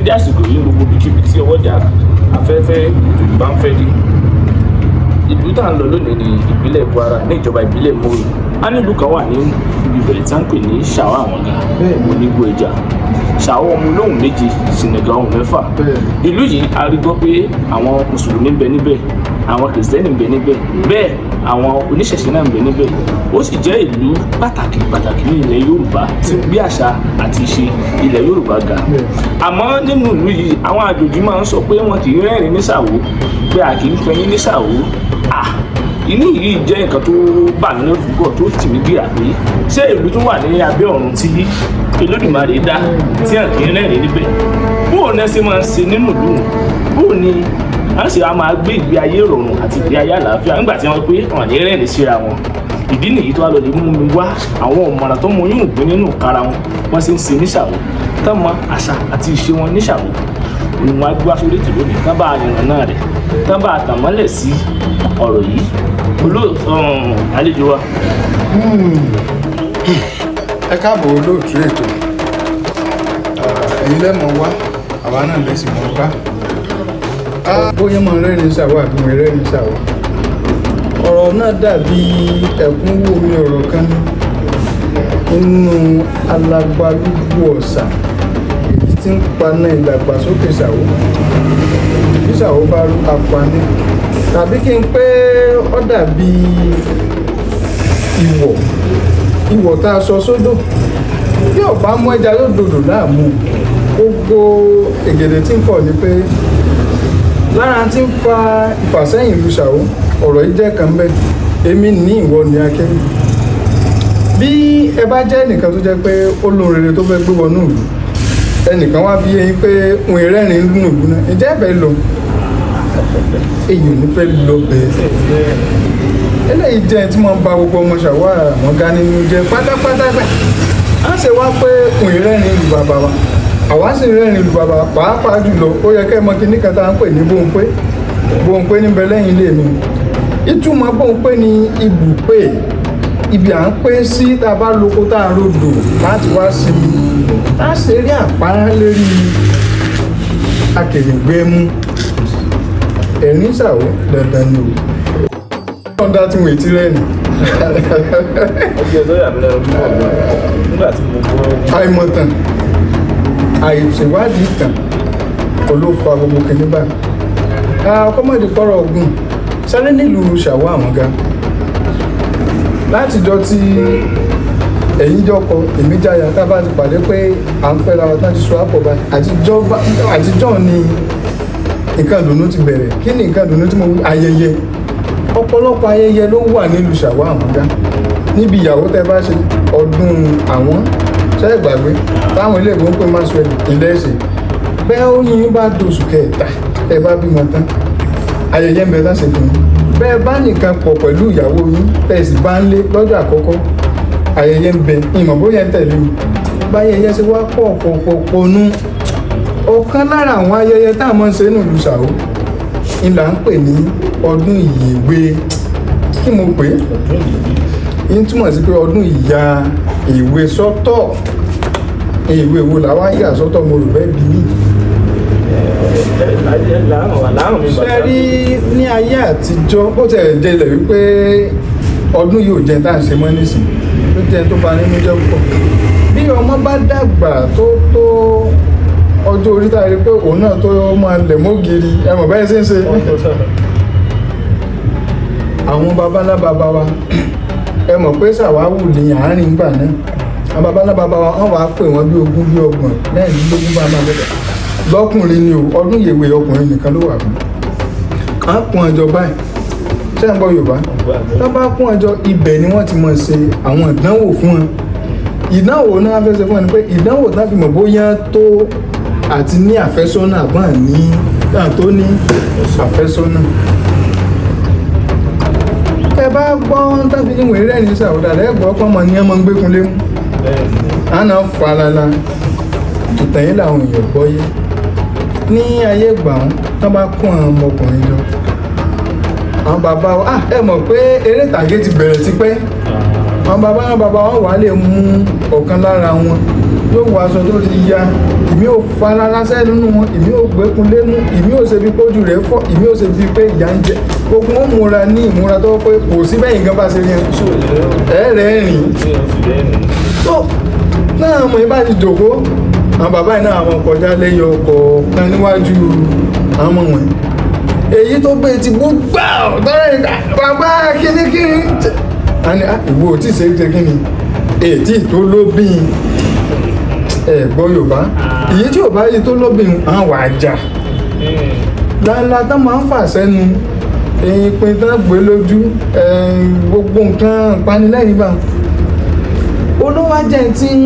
dédé àsìkò yìí gbogbo ibikíbi tí ọwọ́jà afẹ́fẹ́ bá ń fẹ́ dé. Ìlú tá à ń lọ lónìí ní ìpínlẹ̀ Kwara ní ìjọba ìbílẹ̀ Mòwe. A ní ìlú kan wà ní ibi ìbẹ̀rẹ̀ tí wọ́n ń pè ní Shàó Àwón-Gá onígbò ẹja. Shàó ọmọ olóhùn méje Sìnẹ̀gà ohùn mẹ́fà. Ìlú yìí a rí gbọ́ pé àwọn mùsùlùmí ń bẹ níbẹ̀, àwọn kìrìsìtẹ́nì ń bẹ níbẹ̀, bẹ́ẹ̀ àwọn oníṣẹ̀ṣe náà ń bẹ níbẹ̀. Ó sì jẹ́ ìlú pàtàkì ní ilẹ̀ Yorùbá tí gbé àṣà àti ìṣe ilẹ̀ Yorùbá ga. Àmọ́ nínú ìlú yìí àwọn àjòjì máa ń sọ pé wọn kì í rẹ́rìn ní Ṣàó, pé a kì í fẹyín ní Ṣàó. Inú yìí jẹ́ nǹkan tó bà mí lẹ́rù púpọ̀ tó tì mí gbéra pé ṣé ìlú tó wà ní abẹ́ ọ̀run tí Olódùmarè dá tí à kì í rẹ́rìn níbẹ̀? Bóò ní ẹ ṣe máa ń ṣe nínú ìlú? Bóò ni a sì máa gbé ìgbé ayé ìrọ̀rùn àti ìgbé ayé àlàáfíà nígbà tí wọ́n pé wọn ní rẹ́rìn síra wọn? Ìdí nìyí tó wá lọ lè mú mi wá àwọn ọ̀mọ̀ràn tó mọ yóò gbé nínú kára wọn wọ́n sì ń ṣe ní Ṣàó, tán mọ àṣà àti ìṣe wọn ní Ṣàó. Òun wá gbá sórí ètò lónìí tán bá yànnà náà rẹ̀, tán bá tàn mọ́lẹ̀ sí ọ̀rọ̀ yìí. Àlejò wa. Ẹ káàbọ̀ olóòtú ètò. Ẹ̀yin lẹ́mọ̀ wá, àwa náà lẹ́sìn mọ́ bá. Bóyá mọ̀ rẹ́rìn Ṣàó àbí mo rẹ́rìn Ṣàó. Ọ̀rọ̀ náà dàbí ẹ̀kúnwó omi ọ̀rọ̀ kan nínú alágbálúgbú ọ̀sà èyí tí ń paná ìdàgbàsókè Ṣàó. Bí Ṣàó bá rú apaní, tàbí kí n pé ó dàbí ìwọ̀ tá a sọ sódò. Bí ọ̀bá mú ẹja yóò dòdò láàmú. Gbogbo ègèdè tí ń fọ̀ ni pé lára tí ń fa ìfàsẹ́yìn ìlú Ṣàó, ọ̀rọ̀ yìí jẹ́ kan bẹ́ẹ̀. Èmi ní ìwọ ni akẹ́yìn. Bí ẹ bá jẹ́ ẹnìkan tó jẹ́ pé ó lóhun rere tó fẹ́ gbé wọnú ìlú, ẹnìkan wá fi yé yín pé òun ìrẹ́rìn nínú ìlú náà, ǹjẹ́ ẹ fẹ́ lọ? Èyí ò ní fẹ́ lọ bẹ́ẹ̀. Eléyìí jẹ́ tí wọ́n bá gbogbo ọmọ Ṣàó Àwón-Gá nínú jẹ́ pátápátá bẹ́ẹ̀. A ṣe wá pé òun ìrẹ́rìn ìlú bàbá wa, àwa sì rẹ́rìn ìlú bàbá pàápàá jùlọ. Ó yẹ kẹ́ mọ kíní kan tá à ń pè ní Bóńpé níbẹ̀ lẹ́yìn ilé mi. Ìtumọ̀ Bóńpé ni ibùpé, ibi à ń pé sí tá a bá lóko tá a rodò láti wá sinmi, tá a ṣe rí àpárá lérí akèrègbè mú. Ẹ̀rín Ṣàó dandan ni o. Wọ́n dá tí wọ́n ti rẹ́rìn. Ọjọ́ tó yà mí lẹ́nu fún ọ̀gbọ́n nígbà tí mo gbọ́. Àìmọ̀tàn, àìṣèwádìí ìtàn kò ló fa gbogbo kìíní báyìí. Kọ́mọ̀dé kọ́rọ̀ ogun sáré nílùú Ṣàó Àwón-Gá. Látijọ́ tí ẹ̀yin jọkọ èmi jáya tá a bá ti pàdé pé à ń fẹ́ra wa tán ti so àpọ̀ báyìí. Àtijọ́ ni nǹkan ìdùnnú ti bẹ̀rẹ̀. Kí ni nǹkan ìdùnnú tí mo wí? Ayẹyẹ. Ọ̀pọ̀lọpọ̀ ayẹyẹ ló wà nílùú Ṣàó Àwón-Gá. Níbi ìyàwó tẹ́ bá ṣe ọdún àwọn ṣẹ́ ìgbàgbé táwọn ilé ìwé ń pè máa sọ ilé ẹ̀sìn. Bẹ́ẹ̀ ó yín bá dóṣù kẹta tẹ́ bá bímọ tán, ayẹyẹ ń bẹ láṣẹ fún yín. Bẹ́ẹ̀ bá nìkan pọ̀ pẹ̀lú ìyàwó yín tẹ̀sí bá ń lé lọ́jọ́ àkọ́kọ́, ayẹyẹ ń bẹ. Ìmọ̀ bóyá ń tẹ̀lé mi. Báyẹyẹ ṣe wá pọ̀ nú. Ọ̀kan lára àwọn ayẹyẹ tá a máa ń ṣe nílùú Ṣàó ni là ń pè ní Odun Iy'ewe. Kí mo pè é? Yín túmọ̀ sí pé ọdún ìyá èwe sọ́tọ̀. Èwe wo làwọn ń yà sọ́tọ̀ mo rò bẹ́ẹ̀ bí ní. Ṣé rí ní ayé àtijọ́ ó tẹ̀ jẹlẹ̀ wípé ọdún yóò jẹ́ tá à ń ṣe mọ́ nísìn ló jẹ́ tó bá nínú jẹ́ púpọ̀. Bí ọmọ bá dàgbà tó ọjọ́ orí tá a rí pé òun náà tó máa lẹ̀ mọ́gìrì ẹ mọ̀ bẹ́ẹ̀ ṣe ń ṣe. Àwọn babalábàbá wa ẹ mọ̀ pé ṣàwáwù ní àárín ìgbà náà. Àwọn babalábàbá wa wọ́n wàá pè wọ́n bí 20 bí 30 lẹ́yìn bá máa bẹ̀rẹ̀. Lọ́kùnrin ni o, Odun Iy'ewe ọkùnrin nìkan ló wà fún. Kàn án kún ọjọ́ báyìí. Ṣé ń gbọ́ Yorùbá? Tó bá kún ọjọ́ ibẹ̀ ni wọ́n ti mọ̀ ṣe àwọn ìdánwò fún wọn. Ìdánwò náà fẹ́ ṣe fún wọn ni pé ìdánwò tá fi mọ̀ bóyá tó àti ní àfẹ́sọ́nà àbọ̀n ní tó ní àfẹ́sọ́nà. Ẹ bá gbọ́ tàbí ìwé rẹ̀ ní Ṣàó dáadáa ẹ gbọ́ pọ́nmọ ní ọmọ gbẹ́kun lé mú. Àná falala ìtẹ̀yìn làwọn èèyàn gbọ́ yé. Ní ayé ìgbà wọn tó bá kún àwọn ọmọkùnrin jọ, àwọn bàbá wa ẹ mọ̀ pé eré ìtàgé ti bẹ̀rẹ̀ tipẹ́. Àwọn bàbá wọn wà lè mú ọ̀kan lára wọn yóò wọ aṣọ tó ti ya ìmí ò farara sẹ́nu nínú wọn, ìmí ò gbẹ́kun lẹ́nu, ìmí ò ṣe bí pójú rẹ̀ fọ́, ìmí ò ṣe bí pé ìyá ń jẹ. Gbogbo wọn múra ní ìmúra tó pé kò sí bẹ́yìn gan bá ṣe rí ẹ̀rẹ̀ rìn. tó náà mọ̀ ibà ti jòkó àwọn bàbá yìí náà àwọn kọjá lẹ́yìn ọkọ̀ kan níwájú àwọn wọn. èyí tó gbé ti gbó gbà ọ̀tọ́rẹ́ bàbá kíníkíní. àní ìwọ ò tí ì ṣe é kíni ètí tó lóbìn gbọ́ Yorùbá èyí tí ò bá yí tó lóbìn àwọn àjà láńlá tán máa ń fà sẹ́nu ìpín tán gbé lójú gbogbo nǹkan panilẹ́yìn bá olówó ajẹ́ tí ń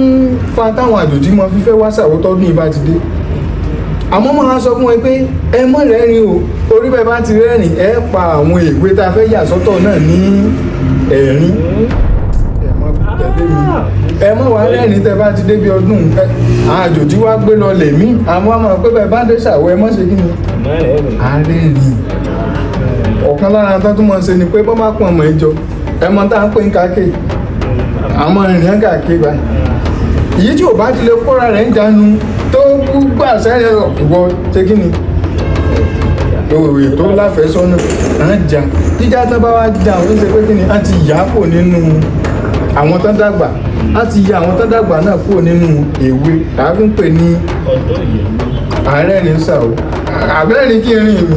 fa táwọn àjòjì mọ fífẹ́ wá ṣàwótọ́dún ìbá ti dé àmọ́ máa sọ fún ẹ pé ẹ mọ̀ rẹ́rìn o orí bẹ́ẹ̀ bá ti rẹ́rìn ẹ pa àwọn èwe tá a fẹ́ yà sọ́tọ̀ náà ní ẹ̀rín ẹ mọ̀ wá rẹ́rìn tẹ́ bá ti débi ọdún àjòjì wá gbé lọ lèmí àwọn ọmọ pé bẹ́ẹ̀ bá dé ṣàwọ́ ẹ mọ̀ ṣe kí ni arẹ́rìn ọ̀kan lára tó tún mọ̀ ṣe ni pé bọ́ bá pọ̀ ọmọ ìjọ ẹ mọ̀ tá à ń pè ń káàkiri àmọ́ ìrìn káàkiri báyìí èyí tí ò bá ti lè kóra rẹ̀ ń jánu tó gbà sẹ́yìn ìwọ ṣe kí ni òwe tó láfẹ́sọ́nà à ń jà jíjà tó bá wá jà ó ṣe pé kí ni a ti yà á kò nínú àwọn tó dàgbà a ti yà àwọn tó dàgbà náà kúrò nínú èwe àbí ń pè ní ààrẹ ní Ṣàó àbẹ́rẹ́ ní kí n rìn mí.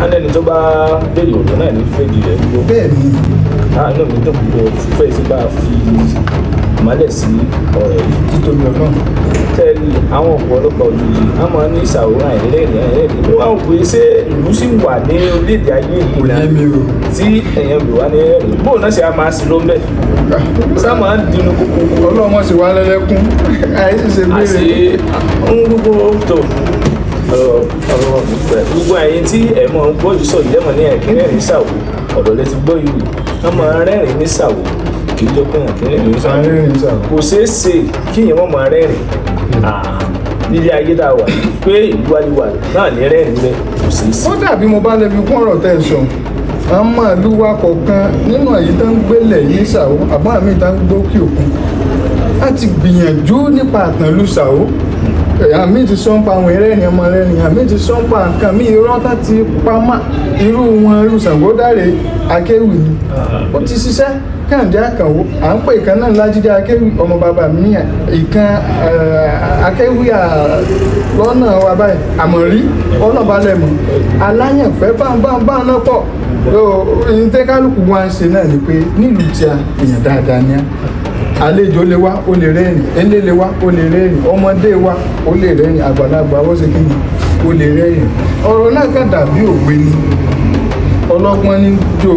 alẹ́ni tó bá béèrè ọ̀dọ́ náà ní fèjì rẹ̀ gbogbo. bẹ́ẹ̀ ni. náà mi dùn púpọ̀ fífẹ́ sí bá a fi ìmọ̀lẹ̀ sí ọ̀rọ̀ yìí. títóbi ọlọ́run. tẹ́lẹ̀ àwọn ọ̀pọ̀lọpọ̀ òjijì a máa ní Ṣàó àìrẹ́rìn ní wọ́n pè é ṣé ìlú sì wà ní orílẹ̀-èdè ayé yìí náà tí èèyàn bì wá ní ẹ̀rìn bóun náà ṣe á máa sí ló ń bẹ̀. sá máa ń dinú kókó. ọlọ́mọ sì wá lẹ́lẹ́kún àìsí ṣe béèrè. àṣé ń gbogbo tó gbogbo ẹ̀yin tí ẹ mọ̀ ń gbọ́ yìí sọ ìjẹ́mọ̀ ní ẹ̀kínrẹ́ ní Ṣàó ọ̀dọ̀ lẹ ti gbọ́ yìí wọ́n máa rẹ́rìn ní Ṣàó kì í jẹ́ pé ẹ̀kínrẹ́ ní Ṣàó kò ṣeé ṣe kí èèyàn wọ́n máa rẹ́rìn nílé ayé tá a wà pé ìlú wáliwà náà ní rẹ́rìn rẹ kò ṣeé ṣe. ó dàbí mo bá lè fi kún ọ̀rọ̀ tẹ̀ sọ àwọn màálù wa kọ̀ọ̀kan nínú èyí tó ń gbélé ní Ṣàó àbọ̀ àmì tó ń gbókè òkun láti gbìyànjú nípa àtànlù Ṣàó àmì ti sọ ń pa àwọn ẹrẹ́ni ọmọ ẹrẹ́ni àmì ti sọ ń pa nǹkan mí irọ́ tá ti pamá irú wọn irú Ṣàngódáre Akéwì ni ó ti ṣiṣẹ́ Kẹ́hìndé Àkànwó à ń pè ìkan náà Lájídé Akéwì ọmọ bàbá mi ìkan Akéwì lọ́nà wa báyìí Àmọ̀rí ọlọ́balẹ̀mọ̀ aláyànfẹ́ báńbáńbá náà pọ̀ ìyẹn tẹ́ kálukú wa ń ṣe náà ni pé nílùú tí a èèyàn dáadáa ní àlejò lè wá ó lè rẹ́rìn ẹlẹ́ lè wá ó lè rẹ́rìn ọmọdé wá ó lè rẹ́rìn àgbàlagbà ó ṣe kí ni ó lè rẹ́rìn ọ̀rọ̀ náà kàn dàbí òwe ni ọlọ́gbọ́n ní jó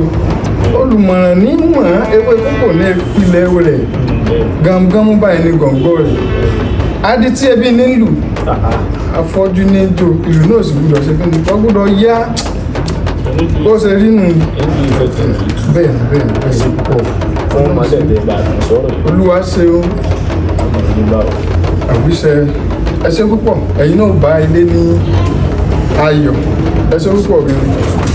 olùmọ̀ràn ní mọ̀ ewé kókò ní ìpìlẹ̀ rẹ̀ gàmgàmú báyìí ní gọ̀ǹgọ̀ rẹ̀ adití ẹbí nílù afọ́jú ní jó ìlú náà sì gbúdọ̀ ṣe kí ni wọ́n gbúdọ̀ yá ó ṣe rí nù bẹ́ẹ̀ pọ̀ fún mọ́lẹ́dẹ̀ bá a tún sọ̀rọ̀ yìí. olúwa ṣeun àwíṣẹ ẹ ṣé púpọ̀ ẹ̀yin náà bá ilé ní ayọ̀ ẹ ṣé púpọ̀ gẹ́gẹ́.